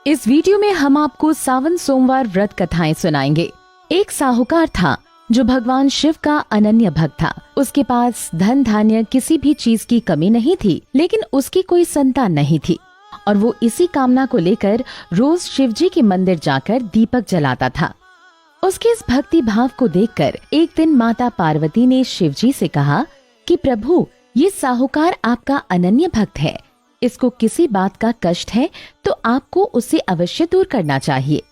इस वीडियो में हम आपको सावन सोमवार व्रत कथाएं सुनाएंगे। एक साहूकार था जो भगवान शिव का अनन्य भक्त था। उसके पास धन धान्य किसी भी चीज की कमी नहीं थी, लेकिन उसकी कोई संतान नहीं थी और वो इसी कामना को लेकर रोज शिव जी के मंदिर जाकर दीपक जलाता था। उसके इस भक्ति भाव को देखकर एक दिन माता पार्वती ने शिव जी से कहा कि प्रभु, ये साहूकार आपका अनन्य भक्त है, इसको किसी बात का कष्ट है तो आपको उसे अवश्य दूर करना चाहिए।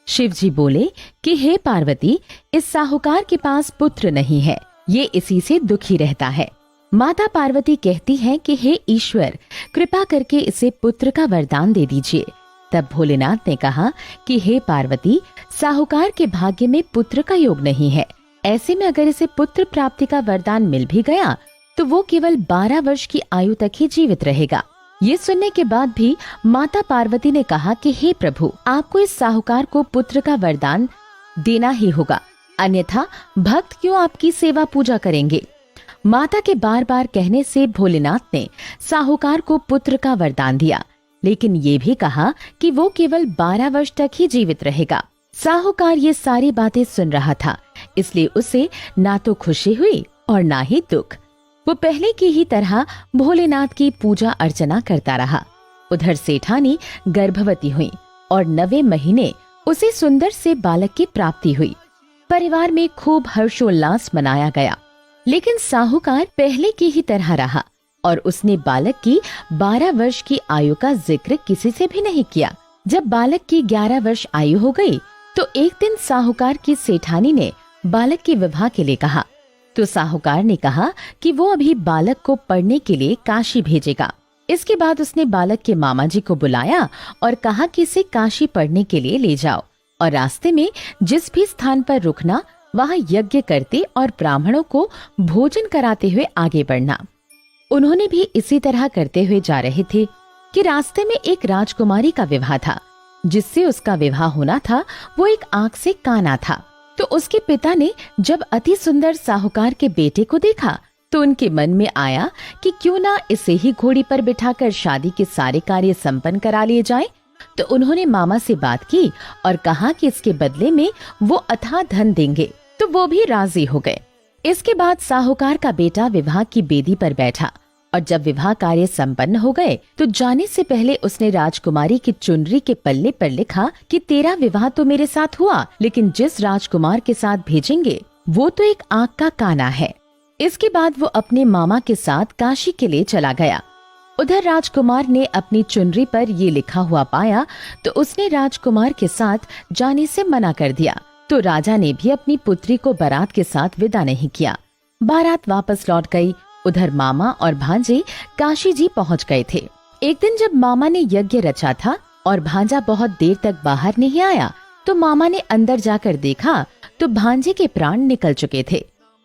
शिव जी बोले कि हे पार्वती, इस साहूकार के पास पुत्र नहीं है, ये इसी से दुखी रहता है। माता पार्वती कहती है कि हे ईश्वर, कृपा करके इसे पुत्र का वरदान दे दीजिए। तब भोलेनाथ ने कहा कि हे पार्वती, साहूकार के भाग्य में पुत्र का योग नहीं है। ऐसे में अगर इसे पुत्र प्राप्ति का वरदान मिल भी गया तो वो केवल 12 वर्ष की आयु तक ही जीवित रहेगा। ये सुनने के बाद भी माता पार्वती ने कहा कि हे प्रभु, आपको इस साहूकार को पुत्र का वरदान देना ही होगा, अन्यथा भक्त क्यों आपकी सेवा पूजा करेंगे। माता के बार बार कहने से भोलेनाथ ने साहूकार को पुत्र का वरदान दिया, लेकिन ये भी कहा कि वो केवल 12 वर्ष तक ही जीवित रहेगा। साहूकार ये सारी बातें सुन रहा था, इसलिए उसे ना तो खुशी हुई और ना ही दुख। वो पहले की ही तरह भोलेनाथ की पूजा अर्चना करता रहा। उधर सेठानी गर्भवती हुई और 9वें महीने उसे सुंदर से बालक की प्राप्ति हुई। परिवार में खूब हर्षोल्लास मनाया गया, लेकिन साहूकार पहले की ही तरह रहा और उसने बालक की 12 वर्ष की आयु का जिक्र किसी से भी नहीं किया। जब बालक की 11 वर्ष आयु हो गई तो एक दिन साहूकार की सेठानी ने बालक के विवाह के लिए कहा, तो साहूकार ने कहा कि वो अभी बालक को पढ़ने के लिए काशी भेजेगा। इसके बाद उसने बालक के मामा जी को बुलाया और कहा कि इसे काशी पढ़ने के लिए ले जाओ और रास्ते में जिस भी स्थान पर रुकना वहाँ यज्ञ करते और ब्राह्मणों को भोजन कराते हुए आगे बढ़ना। उन्होंने भी इसी तरह करते हुए जा रहे थे कि रास्ते में एक राजकुमारी का विवाह था। जिससे उसका विवाह होना था वो एक आंख से काना था। तो उसके पिता ने जब अति सुंदर साहूकार के बेटे को देखा तो उनके मन में आया कि क्यों ना इसे ही घोड़ी पर बिठाकर शादी के सारे कार्य संपन्न करा लिए जाएं। तो उन्होंने मामा से बात की और कहा कि इसके बदले में वो अथाह धन देंगे, तो वो भी राजी हो गए। इसके बाद साहूकार का बेटा विवाह की बेदी पर बैठा और जब विवाह कार्य संपन्न हो गए तो जाने से पहले उसने राजकुमारी की चुनरी के पल्ले पर लिखा कि तेरा विवाह तो मेरे साथ हुआ, लेकिन जिस राजकुमार के साथ भेजेंगे वो तो एक आंख का काना है। इसके बाद वो अपने मामा के साथ काशी के लिए चला गया। उधर राजकुमार ने अपनी चुनरी पर ये लिखा हुआ पाया तो उसने राजकुमार के साथ जाने से मना कर दिया। तो राजा ने भी अपनी पुत्री को बारात के साथ विदा नहीं किया। बारात वापस लौट गई। उधर मामा और भांजे काशी जी पहुंच गए थे। एक दिन जब मामा ने यज्ञ रचा था और भांजा बहुत देर तक बाहर नहीं आया तो मामा ने अंदर जाकर देखा तो भांजे के प्राण निकल चुके थे।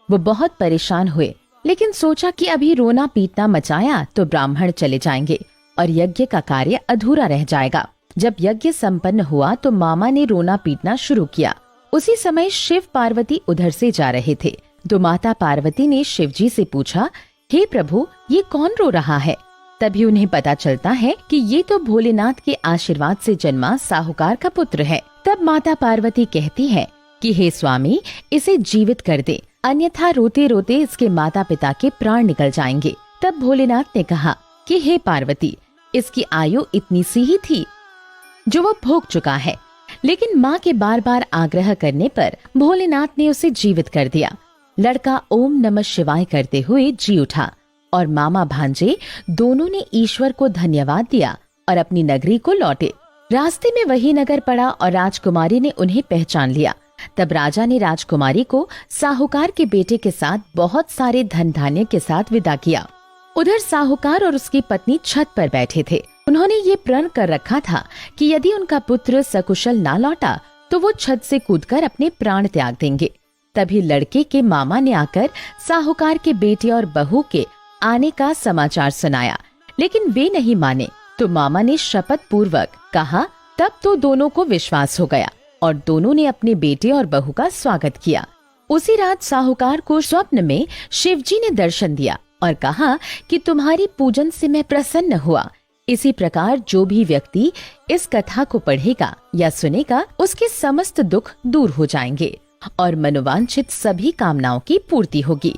वो बहुत परेशान हुए, लेकिन सोचा कि अभी रोना पीटना मचाया तो ब्राह्मण चले जाएंगे और यज्ञ का कार्य अधूरा रह जाएगा। जब यज्ञ संपन्न हुआ तो मामा ने रोना पीटना शुरू किया। उसी समय शिव पार्वती उधर से जा रहे थे। तो माता पार्वती ने शिव जी से पूछा, हे प्रभु, ये कौन रो रहा है। तभी उन्हें पता चलता है कि ये तो भोलेनाथ के आशीर्वाद से जन्मा साहूकार का पुत्र है। तब माता पार्वती कहती है कि हे स्वामी, इसे जीवित कर दे, अन्यथा रोते रोते इसके माता पिता के प्राण निकल जाएंगे। तब भोलेनाथ ने कहा कि हे पार्वती, इसकी आयु इतनी सी ही थी जो वो भोग चुका है, लेकिन माँ के बार बार आग्रह करने पर भोलेनाथ ने उसे जीवित कर दिया। लड़का ओम नमः शिवाय करते हुए जी उठा और मामा भांजे दोनों ने ईश्वर को धन्यवाद दिया और अपनी नगरी को लौटे। रास्ते में वही नगर पड़ा और राजकुमारी ने उन्हें पहचान लिया। तब राजा ने राजकुमारी को साहूकार के बेटे के साथ बहुत सारे धन धान्य के साथ विदा किया। उधर साहूकार और उसकी पत्नी छत पर बैठे थे। उन्होंने ये प्रण कर रखा था कि यदि उनका पुत्र सकुशल ना लौटा तो वो छत से कूदकर अपने प्राण त्याग देंगे। तभी लड़के के मामा ने आकर साहूकार के बेटे और बहू के आने का समाचार सुनाया, लेकिन वे नहीं माने। तो मामा ने शपथ पूर्वक कहा। तब तो दोनों को विश्वास हो गया और दोनों ने अपने बेटे और बहू का स्वागत किया। उसी रात साहूकार को स्वप्न में शिवजी ने दर्शन दिया और कहा कि तुम्हारी पूजन से मैं प्रसन्न हुआ, इसी प्रकार जो भी व्यक्ति इस कथा को पढ़ेगा या सुनेगा, उसके समस्त दुख दूर हो जाएंगे और मनोवांछित सभी कामनाओं की पूर्ति होगी।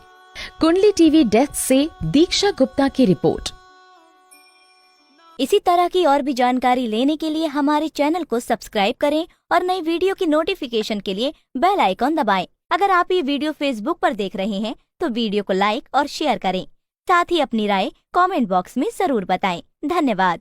कुंडली टीवी डेस्क से दीक्षा गुप्ता की रिपोर्ट। इसी तरह की और भी जानकारी लेने के लिए हमारे चैनल को सब्सक्राइब करें और नई वीडियो की नोटिफिकेशन के लिए बेल आइकॉन दबाएं। अगर आप ये वीडियो फेसबुक पर देख रहे हैं तो वीडियो को लाइक और शेयर करें। साथ ही अपनी राय कमेंट बॉक्स में जरूर बताएं। धन्यवाद।